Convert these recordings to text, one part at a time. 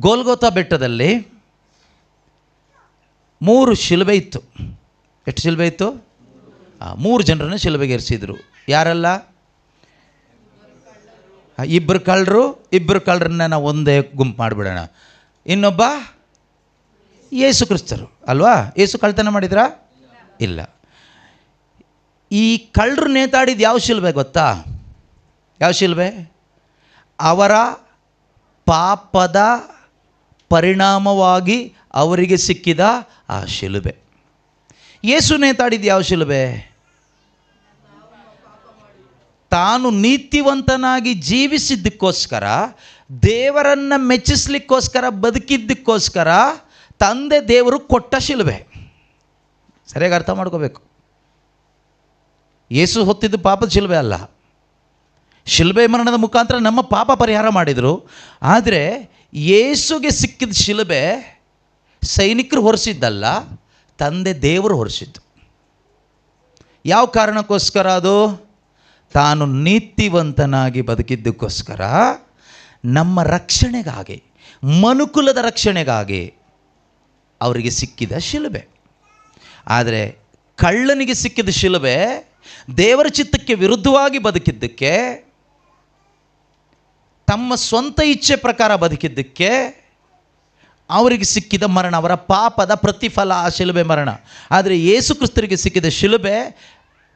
ಗೋಲ್ಗೋತಾ ಬೆಟ್ಟದಲ್ಲಿ 3 ಶಿಲುಬೆ ಇತ್ತು. ಎಷ್ಟು ಶಿಲುಬೆ ಇತ್ತು? 3 ಜನರನ್ನು ಶಿಲುಬೆಗೆ ಏರಿಸಿದ್ರು. ಯಾರೆಲ್ಲ? 2 ಕಳ್ಳರು. 2 ಕಳ್ಳರನ್ನ ನಾವು ಒಂದೇ ಗುಂಪು ಮಾಡಿಬಿಡೋಣ. ಇನ್ನೊಬ್ಬ ಯೇಸು ಕ್ರಿಸ್ತರು ಅಲ್ವಾ? ಯೇಸು ಕಳ್ತನ ಮಾಡಿದ್ರಾ? ಇಲ್ಲ. ಈ ಕಳ್ಳರು ನೇತಾಡಿದ್ದು ಯಾವ ಶಿಲುಬೆ ಗೊತ್ತಾ? ಯಾವ ಶಿಲುಬೆ? ಅವರ ಪಾಪದ ಪರಿಣಾಮವಾಗಿ ಅವರಿಗೆ ಸಿಕ್ಕಿದ ಆ ಶಿಲುಬೆ. ಯೇಸು ನೇತಾಡಿದ್ದು ಯಾವ ಶಿಲುಬೆ? ತಾನು ನೀತಿವಂತನಾಗಿ ಜೀವಿಸಿದ್ದಕ್ಕೋಸ್ಕರ, ದೇವರನ್ನು ಮೆಚ್ಚಿಸ್ಲಿಕ್ಕೋಸ್ಕರ, ಬದುಕಿದ್ದಕ್ಕೋಸ್ಕರ ತಂದೆ ದೇವರು ಕೊಟ್ಟ ಶಿಲುಬೆ. ಸರಿಯಾಗಿ ಅರ್ಥ ಮಾಡ್ಕೋಬೇಕು. ಯೇಸು ಹೊತ್ತಿದ್ದು ಪಾಪದ ಶಿಲುಬೆ ಅಲ್ಲ. ಶಿಲುಬೆ ಮರಣದ ಮುಖಾಂತರ ನಮ್ಮ ಪಾಪ ಪರಿಹಾರ ಮಾಡಿದರು. ಆದರೆ ಯೇಸುಗೆ ಸಿಕ್ಕಿದ ಶಿಲುಬೆ ಸೈನಿಕರು ಹೊರಿಸಿದ್ದಲ್ಲ, ತಂದೆ ದೇವರು ಹೊರಿಸಿದ್ದು. ಯಾವ ಕಾರಣಕ್ಕೋಸ್ಕರ ಅದು? ತಾನು ನೀತಿವಂತನಾಗಿ ಬದುಕಿದ್ದಕ್ಕೋಸ್ಕರ, ನಮ್ಮ ರಕ್ಷಣೆಗಾಗಿ, ಮನುಕುಲದ ರಕ್ಷಣೆಗಾಗಿ ಅವರಿಗೆ ಸಿಕ್ಕಿದ ಶಿಲುಬೆ. ಆದರೆ ಕಳ್ಳನಿಗೆ ಸಿಕ್ಕಿದ ಶಿಲುಬೆ ದೇವರ ಚಿತ್ತಕ್ಕೆ ವಿರುದ್ಧವಾಗಿ ಬದುಕಿದ್ದಕ್ಕೆ, ತಮ್ಮ ಸ್ವಂತ ಇಚ್ಛೆ ಪ್ರಕಾರ ಬದುಕಿದ್ದಕ್ಕೆ ಅವರಿಗೆ ಸಿಕ್ಕಿದ ಮರಣ, ಅವರ ಪಾಪದ ಪ್ರತಿಫಲ ಆ ಶಿಲುಬೆ ಮರಣ. ಆದರೆ ಯೇಸು ಕ್ರಿಸ್ತರಿಗೆ ಸಿಕ್ಕಿದ ಶಿಲುಬೆ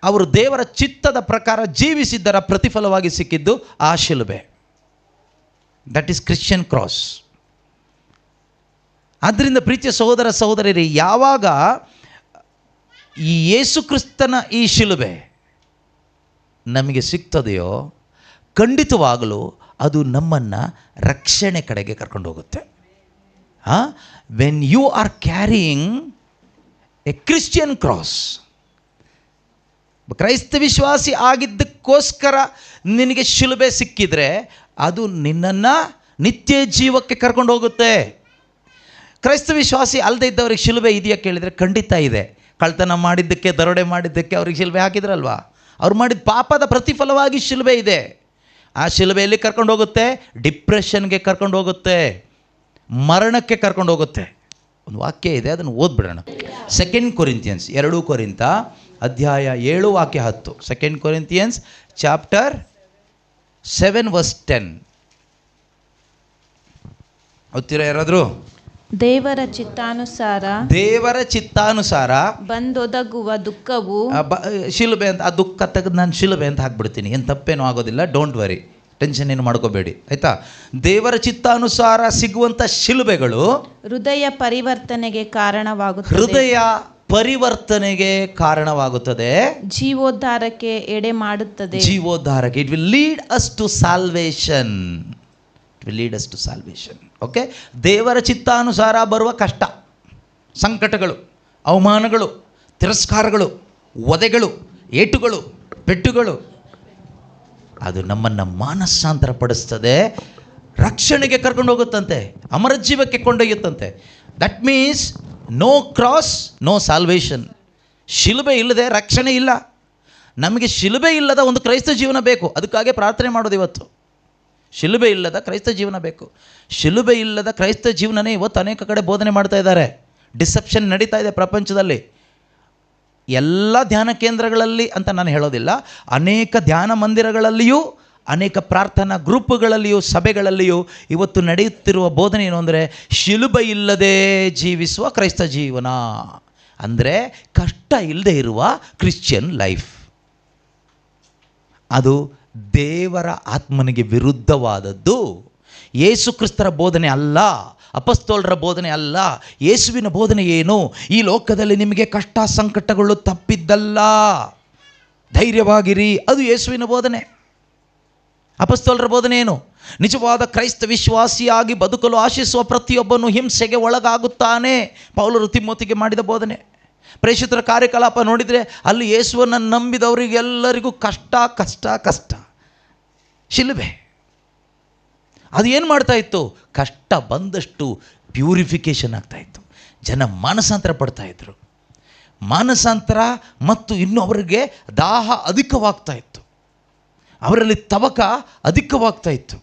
ಅವರು ದೇವರ ಚಿತ್ತದ ಪ್ರಕಾರ ಜೀವಿಸಿದ್ದರ ಪ್ರತಿಫಲವಾಗಿ ಸಿಕ್ಕಿದ್ದು ಆ ಶಿಲುಬೆ. That is Christian cross. ಆದ್ದರಿಂದ ಪ್ರೀತಿಯ ಸಹೋದರ ಸಹೋದರಿಯರೇ, ಯಾವಾಗ ಈ ಯೇಸು ಕ್ರಿಸ್ತನ ಈ ಶಿಲುಬೆ ನಮಗೆ ಸಿಗ್ತದೆಯೋ, ಖಂಡಿತವಾಗಲೂ ಅದು ನಮ್ಮನ್ನು ರಕ್ಷಣೆ ಕಡೆಗೆ ಕರ್ಕೊಂಡು ಹೋಗುತ್ತೆ. When you are carrying a Christian cross, ಕ್ರೈಸ್ತ ವಿಶ್ವಾಸಿ ಆಗಿದ್ದಕ್ಕೋಸ್ಕರ ನಿನಗೆ ಶಿಲುಬೆ ಸಿಕ್ಕಿದರೆ ಅದು ನಿನ್ನನ್ನು ನಿತ್ಯ ಜೀವಕ್ಕೆ ಕರ್ಕೊಂಡು ಹೋಗುತ್ತೆ. ಕ್ರೈಸ್ತ ವಿಶ್ವಾಸಿ ಅಲ್ಲದೆ ಇದ್ದವ್ರಿಗೆ ಶಿಲುಬೆ ಇದೆಯಾ ಕೇಳಿದರೆ ಖಂಡಿತ ಇದೆ. ಕಳ್ತನ ಮಾಡಿದ್ದಕ್ಕೆ, ದರೋಡೆ ಮಾಡಿದ್ದಕ್ಕೆ ಅವ್ರಿಗೆ ಶಿಲುಬೆ ಹಾಕಿದ್ರಲ್ವಾ? ಅವ್ರು ಮಾಡಿದ ಪಾಪದ ಪ್ರತಿಫಲವಾಗಿ ಶಿಲುಬೆ ಇದೆ. ಆ ಶಿಲುಬೆಯಲ್ಲಿ ಕರ್ಕೊಂಡು ಹೋಗುತ್ತೆ, ಡಿಪ್ರೆಷನ್ಗೆ ಕರ್ಕೊಂಡು ಹೋಗುತ್ತೆ, ಮರಣಕ್ಕೆ ಕರ್ಕೊಂಡು ಹೋಗುತ್ತೆ. ಒಂದು ವಾಕ್ಯ ಇದೆ, ಅದನ್ನು ಓದ್ಬಿಡೋಣ. 2 ಕೊರಿಂಥಿಯನ್ಸ್ 2 ಕೊರಿಂಥ ಅಧ್ಯಾಯ 7 ವಾಕ್ಯ 10. 2 ಕೊರಿಂಥಿಯನ್ಸ್ ಚಾಪ್ಟರ್ 7 ವರ್ಸ್ 10. ಓದ್ತೀರಾ ಯಾರಾದರೂ? ದೇವರ ಚಿತ್ತಾನುಸಾರ ಬಂದೊದಗುವ ದುಃಖವು ಶಿಲುಬೆ ಅಂತ, ಆ ದುಃಖ ತೆಗೆದು ನಾನು ಶಿಲುಬೆ ಅಂತ ಹಾಕ್ಬಿಡ್ತೀನಿ. ಏನು ತಪ್ಪೇನೂ ಆಗೋದಿಲ್ಲ. ಡೋಂಟ್ ವರಿ, ಟೆನ್ಷನ್ ಏನು ಮಾಡ್ಕೋಬೇಡಿ, ಆಯಿತಾ? ದೇವರ ಚಿತ್ತಾನುಸಾರ ಸಿಗುವಂಥ ಶಿಲುಬೆಗಳು ಹೃದಯ ಪರಿವರ್ತನೆಗೆ ಕಾರಣವಾಗುತ್ತದೆ, ಜೀವೋದ್ಧಾರಕ್ಕೆ ಎಡೆ ಮಾಡುತ್ತದೆ. ಜೀವೋದ್ಧಾರಕ್ಕೆ, it will lead us to salvation. Okay. ದೇವರ ಚಿತ್ತಾನುಸಾರ ಬರುವ ಕಷ್ಟ, ಸಂಕಟಗಳು, ಅವಮಾನಗಳು, ತಿರಸ್ಕಾರಗಳು, ವಧೆಗಳು, ಏಟುಗಳು, ಪೆಟ್ಟುಗಳು, ಅದು ನಮ್ಮನ್ನು ಮಾನಸಾಂತರ ಪಡಿಸ್ತದೆ, ರಕ್ಷಣೆಗೆ ಕರ್ಕೊಂಡು ಹೋಗುತ್ತಂತೆ, ಅಮರ ಜೀವಕ್ಕೆ ಕೊಂಡೊಯ್ಯುತ್ತಂತೆ. That means no cross, no salvation. ಶಿಲುಬೆ ಇಲ್ಲದೆ ರಕ್ಷಣೆ ಇಲ್ಲ. ನಮಗೆ ಶಿಲುಬೆ ಇಲ್ಲದ ಒಂದು ಕ್ರೈಸ್ತ ಜೀವನ ಬೇಕು. ಅದಕ್ಕಾಗಿ ಪ್ರಾರ್ಥನೆ ಮಾಡೋದು ಇವತ್ತು. ಶಿಲುಬೆ ಇಲ್ಲದ ಕ್ರೈಸ್ತ ಜೀವನ ಬೇಕು. ಶಿಲುಬೆ ಇಲ್ಲದ ಕ್ರೈಸ್ತ ಜೀವನನೇ ಇವತ್ತು ಅನೇಕ ಕಡೆ ಬೋಧನೆ ಮಾಡ್ತಾ ಇದ್ದಾರೆ. ಡಿಸೆಪ್ಷನ್ ನಡೀತಾ ಇದೆ ಪ್ರಪಂಚದಲ್ಲಿ. ಎಲ್ಲ ಧ್ಯಾನ ಕೇಂದ್ರಗಳಲ್ಲಿ ಅಂತ ನಾನು ಹೇಳೋದಿಲ್ಲ, ಅನೇಕ ಧ್ಯಾನ ಮಂದಿರಗಳಲ್ಲಿಯೂ, ಅನೇಕ ಪ್ರಾರ್ಥನಾ ಗ್ರೂಪ್ಗಳಲ್ಲಿಯೂ, ಸಭೆಗಳಲ್ಲಿಯೂ ಇವತ್ತು ನಡೆಯುತ್ತಿರುವ ಬೋಧನೆ ಏನು ಅಂದರೆ, ಶಿಲುಬೆ ಇಲ್ಲದೆ ಜೀವಿಸುವ ಕ್ರೈಸ್ತ ಜೀವನ ಅಂದರೆ ಕಷ್ಟ ಇಲ್ಲದೆ ಇರುವ ಕ್ರಿಶ್ಚಿಯನ್ ಲೈಫ್. ಅದು ದೇವರ ಆತ್ಮನಿಗೆ ವಿರುದ್ಧವಾದದ್ದು. ಯೇಸು ಕ್ರಿಸ್ತರ ಬೋಧನೆ ಅಲ್ಲ, ಅಪೊಸ್ತಲರ ಬೋಧನೆ ಅಲ್ಲ. ಯೇಸುವಿನ ಬೋಧನೆ ಏನು? ಈ ಲೋಕದಲ್ಲಿ ನಿಮಗೆ ಕಷ್ಟ ಸಂಕಟಗಳು ತಪ್ಪಿದ್ದಲ್ಲ, ಧೈರ್ಯವಾಗಿರಿ. ಅದು ಯೇಸುವಿನ ಬೋಧನೆ. ಅಪೊಸ್ತಲರ ಬೋಧನೆ ಏನು? ನಿಜವಾದ ಕ್ರೈಸ್ತ ವಿಶ್ವಾಸಿಯಾಗಿ ಬದುಕಲು ಆಶಿಸುವ ಪ್ರತಿಯೊಬ್ಬನು ಹಿಂಸೆಗೆ ಒಳಗಾಗುತ್ತಾನೆ. ಪೌಲರು ತಿಮೋತಿಗೆ ಮಾಡಿದ ಬೋಧನೆ. ಪ್ರೇಷಿತರ ಕಾರ್ಯಕಲಾಪ ನೋಡಿದರೆ ಅಲ್ಲಿ ಯೇಸುವನ್ನು ನಂಬಿದವರಿಗೆಲ್ಲರಿಗೂ ಕಷ್ಟ ಕಷ್ಟ ಕಷ್ಟ. ಶಿಲುಬೆ ಅದು ಏನು ಮಾಡ್ತಾಯಿತ್ತು? ಕಷ್ಟ ಬಂದಷ್ಟು ಪ್ಯೂರಿಫಿಕೇಷನ್ ಆಗ್ತಾಯಿತ್ತು. ಜನ ಮಾನಸಾಂತರ ಪಡ್ತಾಯಿದ್ರು. ಮಾನಸಾಂತರ ಮತ್ತು ಇನ್ನೂ ಅವರಿಗೆ ದಾಹ ಅಧಿಕವಾಗ್ತಾಯಿತ್ತು, ಅವರಲ್ಲಿ ತವಕ ಅಧಿಕವಾಗ್ತಾಯಿತ್ತು.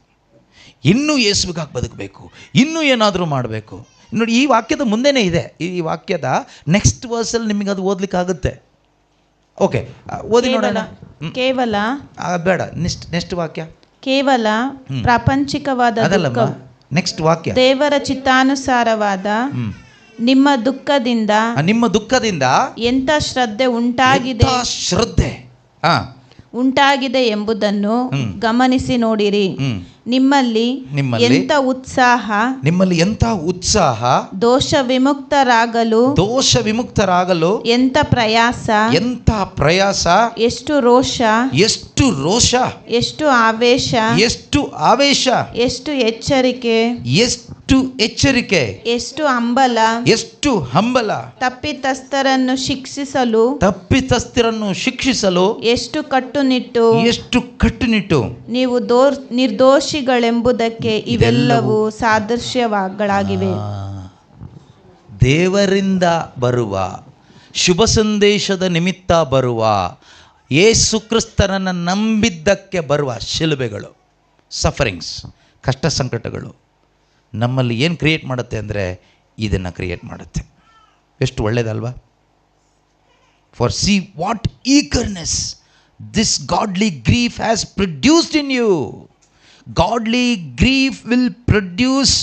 ಇನ್ನೂ ಯೇಸುವಿಗಾಗಿ ಬದುಕಬೇಕು, ಇನ್ನೂ ಏನಾದರೂ ಮಾಡಬೇಕು. ನೋಡಿ, ಈ ವಾಕ್ಯದ ಮುಂದೆನೇ ಇದೆ. ಈ ವಾಕ್ಯದ ನೆಕ್ಸ್ಟ್ ವರ್ಸಲ್ಲಿ ನಿಮಗೆ ಅದು ಓದಲಿಕ್ಕಾಗುತ್ತೆ. ಓಕೆ, ಓದಿ ನೋಡೋಣ. ಕೇವಲ ಬೇಡ, ನೆಕ್ಸ್ಟ್ ವಾಕ್ಯ. ಕೇವಲ ಪ್ರಾಪಂಚಿಕವಾದ ಅದಲ್ಲಮ್ಮ, ನೆಕ್ಸ್ಟ್ ವಾಕ್ಯ. ದೇವರ ಚಿತ್ತಾನುಸಾರವಾದ ನಿಮ್ಮ ದುಃಖದಿಂದ ಎಂಥ ಶ್ರದ್ಧೆ ಉಂಟಾಗಿದೆ ಎಂಬುದನ್ನು ಗಮನಿಸಿ ನೋಡಿರಿ. ನಿಮ್ಮಲ್ಲಿ ಎಂಥ ಉತ್ಸಾಹ ದೋಷ ವಿಮುಕ್ತರಾಗಲು ಎಂಥ ಪ್ರಯಾಸ, ಎಷ್ಟು ರೋಷ, ಎಷ್ಟು ಆವೇಶ, ಎಷ್ಟು ಎಚ್ಚರಿಕೆ, ಎಷ್ಟು ಹಂಬಲ, ತಪ್ಪಿತಸ್ಥರನ್ನು ಶಿಕ್ಷಿಸಲು ಎಷ್ಟು ಕಟ್ಟುನಿಟ್ಟು, ನೀವು ನಿರ್ದೋಷಿಗಳೆಂಬುದಕ್ಕೆ ಇವೆಲ್ಲವೂ ಸಾದೃಶ್ಯಗಳಾಗಿವೆ. ದೇವರಿಂದ ಬರುವ ಶುಭ ಸಂದೇಶದ ನಿಮಿತ್ತ ಬರುವ ಯೇಸು ಕ್ರಿಸ್ತನನ್ನು ನಂಬಿದ್ದಕ್ಕೆ ಬರುವ ಶಿಲುಬೆಗಳು, ಸಫರಿಂಗ್ಸ್, ಕಷ್ಟ ಸಂಕಟಗಳು ನಮ್ಮಲ್ಲಿ ಏನು ಕ್ರಿಯೇಟ್ ಮಾಡುತ್ತೆ ಅಂದರೆ ಇದನ್ನು ಕ್ರಿಯೇಟ್ ಮಾಡುತ್ತೆ. ಎಷ್ಟು ಒಳ್ಳೆಯದಲ್ವಾ? For see what eagerness this godly grief has produced in you. Godly grief will produce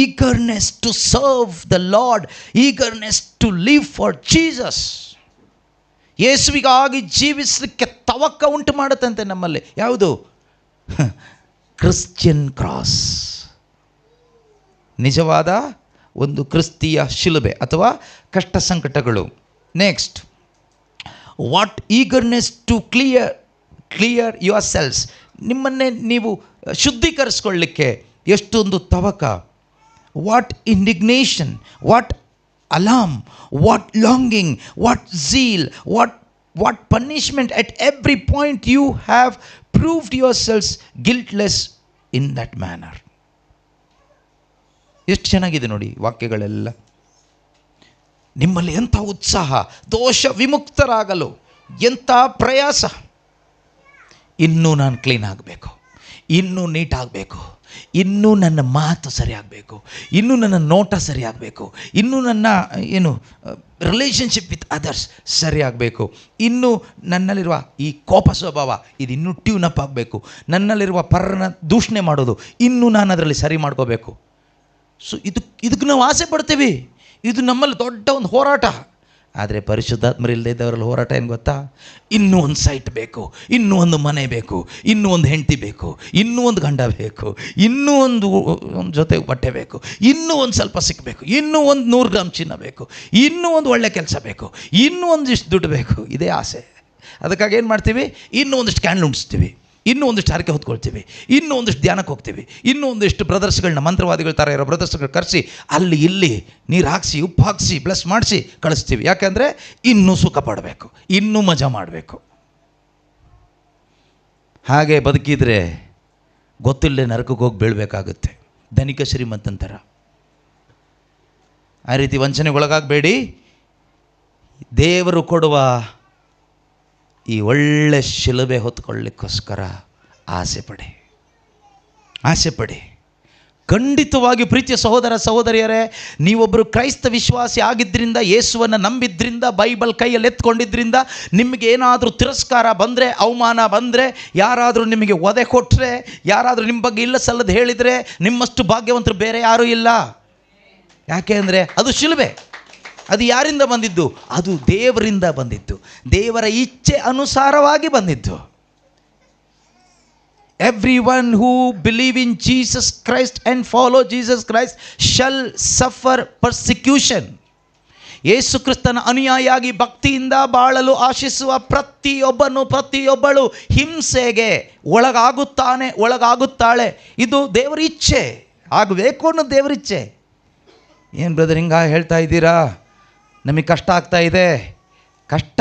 eagerness to serve the Lord, eagerness to live for Jesus. ಯೇಸುವಿಗಾಗಿ ಜೀವಿಸಲಿಕ್ಕೆ ತವಕ ಉಂಟು ಮಾಡುತ್ತಂತೆ ನಮ್ಮಲ್ಲಿ. ಯಾವುದು? ಕ್ರಿಶ್ಚಿಯನ್ ಕ್ರಾಸ್, ನಿಜವಾದ ಒಂದು ಕ್ರಿಸ್ತಿಯ ಶಿಲುಬೆ ಅಥವಾ ಕಷ್ಟ ಸಂಕಟಗಳು. Next, what eagerness to clear yourselves. ನಿಮ್ಮನ್ನೇ ನೀವು ಶುದ್ಧೀಕರಿಸ್ಕೊಳ್ಳಿಕ್ಕೆ ಎಷ್ಟೊಂದು ತವಕ. What indignation, what alarm, what longing, what zeal, what punishment. At every point you have proved yourselves guiltless in that manner. ಎಷ್ಟು ಚೆನ್ನಾಗಿದೆ ನೋಡಿ ವಾಕ್ಯಗಳೆಲ್ಲ. ನಿಮ್ಮಲ್ಲಿ ಎಂಥ ಉತ್ಸಾಹ, ದೋಷ ವಿಮುಕ್ತರಾಗಲು ಎಂಥ ಪ್ರಯಾಸ. ಇನ್ನೂ ನಾನು ಕ್ಲೀನ್ ಆಗಬೇಕು, ಇನ್ನೂ ನೀಟಾಗಬೇಕು, ಇನ್ನೂ ನನ್ನ ಮಾತು ಸರಿಯಾಗಬೇಕು, ಇನ್ನೂ ನನ್ನ ನೋಟ ಸರಿಯಾಗಬೇಕು, ಇನ್ನೂ ನನ್ನ ರಿಲೇಷನ್ಶಿಪ್ ವಿತ್ ಅದರ್ಸ್ ಸರಿಯಾಗಬೇಕು, ಇನ್ನೂ ನನ್ನಲ್ಲಿರುವ ಈ ಕೋಪ ಸ್ವಭಾವ ಇದು ಇನ್ನೂ ಟ್ಯೂನ್ ಅಪ್ ಆಗಬೇಕು, ನನ್ನಲ್ಲಿರುವ ಪರನ ದೂಷಣೆ ಮಾಡೋದು ಇನ್ನೂ ನಾನು ಅದರಲ್ಲಿ ಸರಿ ಮಾಡ್ಕೋಬೇಕು. ಸೊ ಇದಕ್ಕೆ ನಾವು ಆಸೆ ಪಡ್ತೀವಿ. ಇದು ನಮ್ಮಲ್ಲಿ ದೊಡ್ಡ ಒಂದು ಹೋರಾಟ. ಆದರೆ ಪರಿಶುದ್ಧಾತ್ಮರಿಲ್ಲದೆ ಇದ್ದವರಲ್ಲಿ ಹೋರಾಟ ಏನು ಗೊತ್ತಾ? ಇನ್ನೂ ಒಂದು ಸೈಟ್ ಬೇಕು, ಇನ್ನೂ ಒಂದು ಮನೆ ಬೇಕು, ಇನ್ನೂ ಒಂದು ಹೆಂಡತಿ ಬೇಕು, ಇನ್ನೂ ಒಂದು ಗಂಡ ಬೇಕು, ಇನ್ನೂ ಒಂದು ಜೊತೆ ಬಟ್ಟೆ ಬೇಕು, ಇನ್ನೂ ಒಂದು ಸ್ವಲ್ಪ ಸಿಕ್ಕಬೇಕು, ಇನ್ನೂ ಒಂದು 100 ಗ್ರಾಮ್ ಚಿನ್ನ ಬೇಕು, ಇನ್ನೂ ಒಂದು ಒಳ್ಳೆ ಕೆಲಸ ಬೇಕು, ಇನ್ನೂ ಒಂದಿಷ್ಟು ದುಡ್ಡು ಬೇಕು. ಇದೇ ಆಸೆ. ಅದಕ್ಕಾಗಿ ಏನು ಮಾಡ್ತೀವಿ? ಇನ್ನೂ ಒಂದಿಷ್ಟು ಕ್ಯಾಂಡಲ್ ಉಂಟಿಸ್ತೀವಿ, ಇನ್ನೂ ಒಂದಿಷ್ಟು ಹರಕೆ ಹೊತ್ಕೊಳ್ತೀವಿ, ಇನ್ನೂ ಒಂದಿಷ್ಟು ಧ್ಯಾನಕ್ಕೆ ಹೋಗ್ತೀವಿ, ಇನ್ನೂ ಒಂದಿಷ್ಟು ಬ್ರದರ್ಸ್ಗಳನ್ನ, ಮಂತ್ರವಾದಿಗಳ ಥರ ಇರೋ ಬ್ರದರ್ಸ್ಗಳು ಕರೆಸಿ ಅಲ್ಲಿ ಇಲ್ಲಿ ನೀರು ಹಾಕಿಸಿ, ಉಪ್ಪು ಹಾಕಿಸಿ, ಬ್ಲಸ್ ಮಾಡಿಸಿ ಕಳಿಸ್ತೀವಿ. ಯಾಕೆಂದರೆ ಇನ್ನೂ ಸುಖ ಪಡಬೇಕು, ಇನ್ನೂ ಮಜಾ ಮಾಡಬೇಕು. ಹಾಗೆ ಬದುಕಿದರೆ ಗೊತ್ತಿಲ್ಲದೆ ನರಕಕ್ಕೆ ಹೋಗಿ ಬೀಳಬೇಕಾಗುತ್ತೆ. ಧನಿಕ ಶ್ರೀಮಂತಂತರ ಆ ರೀತಿ ವಂಚನೆಗೊಳಗಾಗಬೇಡಿ. ದೇವರು ಕೊಡುವ ಈ ಒಳ್ಳೆ ಶಿಲುಬೆ ಹೊತ್ಕೊಳ್ಳಿಕ್ಕೋಸ್ಕರ ಆಸೆ ಪಡಿ. ಖಂಡಿತವಾಗಿ ಪ್ರೀತಿಯ ಸಹೋದರ ಸಹೋದರಿಯರೇ, ನೀವೊಬ್ಬರು ಕ್ರೈಸ್ತ ವಿಶ್ವಾಸಿ ಆಗಿದ್ದರಿಂದ, ಯೇಸುವನ್ನು ನಂಬಿದ್ರಿಂದ, ಬೈಬಲ್ ಕೈಯಲ್ಲಿ ಎತ್ಕೊಂಡಿದ್ದರಿಂದ ನಿಮಗೆ ಏನಾದರೂ ತಿರಸ್ಕಾರ ಬಂದರೆ, ಅವಮಾನ ಬಂದರೆ, ಯಾರಾದರೂ ನಿಮಗೆ ಒದೆ ಕೊಟ್ಟರೆ, ಯಾರಾದರೂ ನಿಮ್ಮ ಬಗ್ಗೆ ಇಲ್ಲ ಸಲ್ಲದು ಹೇಳಿದರೆ, ನಿಮ್ಮಷ್ಟು ಭಾಗ್ಯವಂತರು ಬೇರೆ ಯಾರೂ ಇಲ್ಲ. ಯಾಕೆ ಅಂದರೆ ಅದು ಶಿಲುಬೆ. ಅದು ಯಾರಿಂದ ಬಂದಿದ್ದು? ಅದು ದೇವರಿಂದ ಬಂದಿದ್ದು, ದೇವರ ಇಚ್ಛೆ ಅನುಸಾರವಾಗಿ ಬಂದಿದ್ದು. Everyone who believe in Jesus Christ and follow Jesus Christ shall suffer persecution. ಯೇಸು ಕ್ರಿಸ್ತನ ಅನುಯಾಯಿಯಾಗಿ ಭಕ್ತಿಯಿಂದ ಬಾಳಲು ಆಶಿಸುವ ಪ್ರತಿಯೊಬ್ಬಳು ಹಿಂಸೆಗೆ ಒಳಗಾಗುತ್ತಾಳೆ. ಇದು ದೇವರ ಇಚ್ಛೆ, ಆಗಬೇಕು ಅನ್ನೋದು ದೇವರ ಇಚ್ಛೆ. ಏನು ಬ್ರದರ್ ಹಿಂಗೆ ಹೇಳ್ತಾ ಇದ್ದೀರಾ? ನಮಗೆ ಕಷ್ಟ ಆಗ್ತಾ ಇದೆ. ಕಷ್ಟ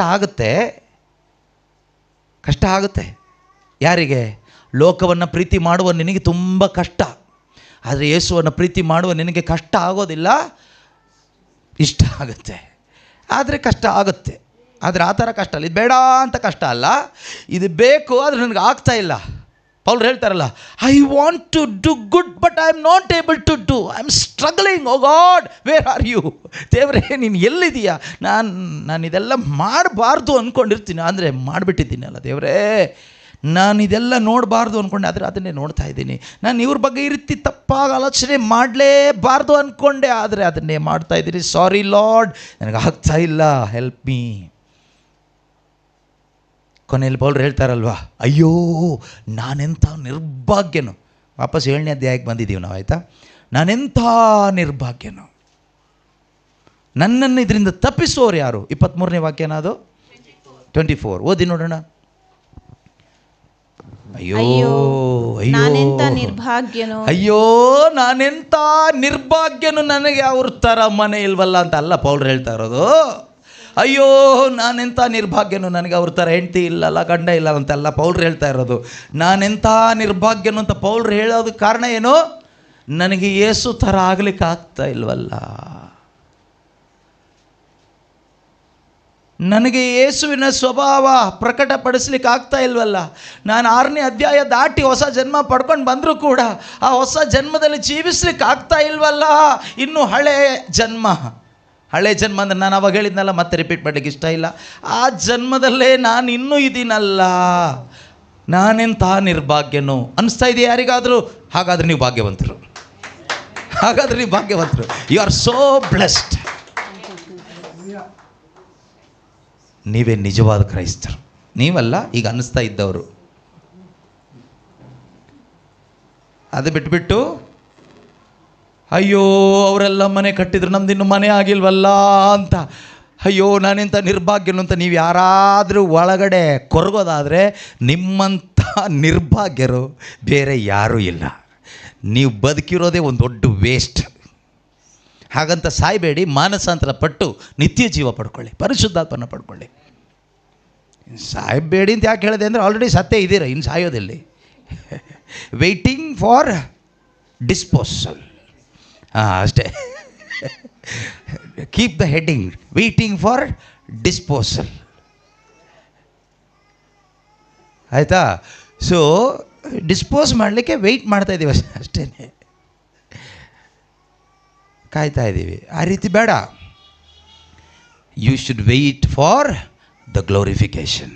ಆಗುತ್ತೆ. ಯಾರಿಗೆ? ಲೋಕವನ್ನು ಪ್ರೀತಿ ಮಾಡುವ ನಿನಗೆ ತುಂಬ ಕಷ್ಟ. ಆದರೆ ಯೇಸುವನ್ನು ಪ್ರೀತಿ ಮಾಡುವ ನಿನಗೆ ಕಷ್ಟ ಆಗೋದಿಲ್ಲ, ಇಷ್ಟ ಆಗುತ್ತೆ. ಆದರೆ ಕಷ್ಟ ಆಗುತ್ತೆ. ಆದರೆ ಆ ಥರ ಕಷ್ಟ ಅಲ್ಲ, ಇದು ಬೇಡ ಅಂತ ಕಷ್ಟ ಅಲ್ಲ, ಇದು ಬೇಕು ಆದರೆ ನನಗೆ ಆಗ್ತಾ ಇಲ್ಲ. ಪೌಲ್ ಹೇಳ್ತಾರಲ್ಲ, I want to do good but I am not able to do, I am struggling. Oh God, where are you? ದೇವರೇ, ನೀನು ಎಲ್ಲಿದೆಯಾ? ನಾನು ಇದೆಲ್ಲ ಮಾಡಬಾರ್ದು ಅಂದ್ಕೊಂಡಿರ್ತೀನಿ, ಅಂದರೆ ಮಾಡಿಬಿಟ್ಟಿದ್ದೀನಲ್ಲ ದೇವರೇ. ನಾನು ಇದೆಲ್ಲ ನೋಡಬಾರ್ದು ಅಂದ್ಕೊಂಡೆ, ಆದರೆ ಅದನ್ನೇ ನೋಡ್ತಾ ಇದ್ದೀನಿ. ನಾನು ಇವ್ರ ಬಗ್ಗೆ ಈ ರೀತಿ ತಪ್ಪಾಗಿ ಆಲೋಚನೆ ಮಾಡಲೇಬಾರ್ದು ಅಂದ್ಕೊಂಡೆ, ಆದರೆ ಅದನ್ನೇ ಮಾಡ್ತಾ ಇದ್ದೀನಿ. ಸಾರಿ ಲಾರ್ಡ್, ನನಗೆ ಆಗ್ತಾ ಇಲ್ಲ, ಹೆಲ್ಪ್ ಮೀ. ಕೊನೆಯಲ್ಲಿ ಪೌಲ್ ಹೇಳ್ತಾರಲ್ವಾ, ಅಯ್ಯೋ ನಾನೆಂಥ ನಿರ್ಭಾಗ್ಯನು. ವಾಪಸ್ 7ನೇ ಅಧ್ಯಾಯಕ್ಕೆ ಬಂದಿದ್ದೀವಿ ನಾವು, ಆಯಿತಾ? ನಾನೆಂಥ ನಿರ್ಭಾಗ್ಯನು, ನನ್ನನ್ನು ಇದರಿಂದ ತಪ್ಪಿಸೋರು ಯಾರು? 23ನೇ ವಾಕ್ಯನ ಅದು, 24 ಓದಿ ನೋಡೋಣ. ಅಯ್ಯೋ ನಾನೆಂಥ ನಿರ್ಭಾಗ್ಯನು, ಅಯ್ಯೋ ನಾನೆಂಥ ನಿರ್ಭಾಗ್ಯನು, ನನಗೆ ಅವ್ರ ಥರ ಮನೆ ಇಲ್ವಲ್ಲ ಅಂತ ಅಲ್ಲ ಪೌಲ್ ಹೇಳ್ತಾ ಇರೋದು. ಅಯ್ಯೋ ನಾನೆಂಥ ನಿರ್ಭಾಗ್ಯನು, ನನಗೆ ಅವ್ರ ಥರ ಹೆಂಡತಿ ಇಲ್ಲಲ್ಲ, ಗಂಡ ಇಲ್ಲ ಅಂತೆಲ್ಲ ಪೌಲ್ರು ಹೇಳ್ತಾ ಇರೋದು. ನಾನೆಂಥ ನಿರ್ಭಾಗ್ಯನು ಅಂತ ಪೌಲ್ರು ಹೇಳೋದಕ್ಕೆ ಕಾರಣ ಏನು? ನನಗೆ ಯೇಸು ಥರ ಆಗ್ಲಿಕ್ಕೆ ಆಗ್ತಾ ಇಲ್ವಲ್ಲ, ನನಗೆ ಯೇಸುವಿನ ಸ್ವಭಾವ ಪ್ರಕಟಪಡಿಸ್ಲಿಕ್ಕೆ ಆಗ್ತಾ ಇಲ್ವಲ್ಲ. ನಾನು 6ನೇ ಅಧ್ಯಾಯ ದಾಟಿ ಹೊಸ ಜನ್ಮ ಪಡ್ಕೊಂಡು ಬಂದರೂ ಕೂಡ ಆ ಹೊಸ ಜನ್ಮದಲ್ಲಿ ಜೀವಿಸ್ಲಿಕ್ಕೆ ಆಗ್ತಾ ಇಲ್ವಲ್ಲ. ಇನ್ನು ಹಳೆ ಜನ್ಮ ಅಂದರೆ ನಾನು ಅವಾಗ ಹೇಳಿದ್ನಲ್ಲ, ಮತ್ತೆ ರಿಪೀಟ್ ಮಾಡಲಿಕ್ಕೆ ಇಷ್ಟ ಇಲ್ಲ. ಆ ಜನ್ಮದಲ್ಲೇ ನಾನು ಇನ್ನೂ ಇದ್ದೀನಲ್ಲ, ನಾನೆಂಥ ನಿರ್ಭಾಗ್ಯನು ಅನಿಸ್ತಾ ಇದೆ ಯಾರಿಗಾದರೂ? ಹಾಗಾದರೆ ನೀವು ಭಾಗ್ಯವಂತರು, ಯು ಆರ್ ಸೋ ಬ್ಲೆಸ್ಡ್. ನೀವೇ ನಿಜವಾದ ಕ್ರೈಸ್ತರು, ನೀವಲ್ಲ ಈಗ ಅನ್ನಿಸ್ತಾ ಇದ್ದವರು. ಅದು ಬಿಟ್ಬಿಟ್ಟು ಅಯ್ಯೋ ಅವರೆಲ್ಲ ಮನೆ ಕಟ್ಟಿದ್ರು, ನಮ್ದಿನ್ನು ಮನೆ ಆಗಿಲ್ವಲ್ಲ ಅಂತ, ಅಯ್ಯೋ ನಾನೆಂಥ ನಿರ್ಭಾಗ್ಯನು ಅಂತ ನೀವು ಯಾರಾದರೂ ಒಳಗಡೆ ಕೊರಗೋದಾದರೆ ನಿಮ್ಮಂಥ ನಿರ್ಭಾಗ್ಯರು ಬೇರೆ ಯಾರೂ ಇಲ್ಲ. ನೀವು ಬದುಕಿರೋದೇ ಒಂದು ದೊಡ್ಡ ವೇಸ್ಟ್. ಹಾಗಂತ ಸಾಯಬೇಡಿ, ಮಾನಸಾಂತರ ಪಟ್ಟು ನಿತ್ಯ ಜೀವ ಪಡ್ಕೊಳ್ಳಿ, ಪರಿಶುದ್ಧಾತ್ಮನ ಪಡ್ಕೊಳ್ಳಿ. ಸಾಯಬೇಡಿ ಅಂತ ಯಾಕೆ ಹೇಳಿದೆ ಅಂದರೆ ಆಲ್ರೆಡಿ ಸತ್ತೇ ಇದ್ದೀರ, ಇನ್ನು ಸಾಯೋದಲ್ಲಿ. ವೆಯ್ಟಿಂಗ್ ಫಾರ್ ಡಿಸ್ಪೋಸಲ್, ಅಷ್ಟೇ. Keep the heading, waiting for disposal, ಆಯಿತಾ? ಸೊ ಡಿಸ್ಪೋಸ್ ಮಾಡಲಿಕ್ಕೆ ವೆಯ್ಟ್ ಮಾಡ್ತಾ ಇದ್ದೀವಿ ಅಷ್ಟೇ, ಕಾಯ್ತಾ ಇದ್ದೀವಿ. ಆ ರೀತಿ ಬೇಡ. You should wait for the ಗ್ಲೋರಿಫಿಕೇಷನ್.